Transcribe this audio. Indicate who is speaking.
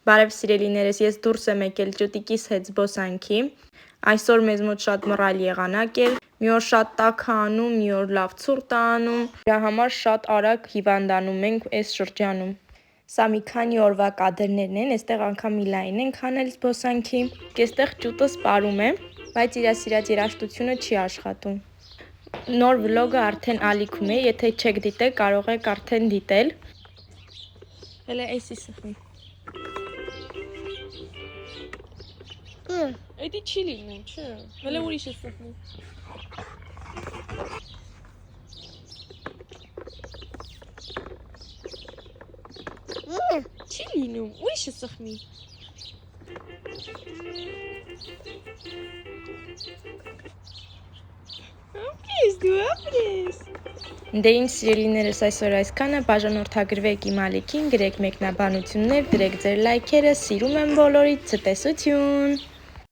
Speaker 1: Բարև սիրելիներս, ես դուրս եմ եկել ճուտիկիս հետ զբոսանքի, այսօր մեզ մոտ շատ մռայլ եղանակ էր, մի օր շատ տաք է անում, մի օր լավ ցուրտ է անում, դրա համար շատ արագ հիվանդանում ենք այս շրջանում։ Սա մի քանի օրվա կադրներն են, այստեղ անգամ մի լայն ենք անել զբոսանքի, այստեղ ճուտը սպարում է, բայց իր սիրած երաժշտությունը չի աշխատում։ Նոր վլոգը արդեն ալիքում է, եթե չեք դիտել, կարող եք արդեն դիտել։ Հələ էսի սխմի։ Էդի չի լինում, չէ, հələ ուրիշ է սխմի։ Չի լինում, ուրիշ է սխմի։ Ապրես դու, ապրես։ Դե ինչ սիրելիներս, այսօր այսքանը, բաժանորդագրվեք իմ ալիքին, գրեք մեկնաբանություններ, դրեք ձեր լայքերը, սիրում եմ բոլորիդ, ցտեսություն։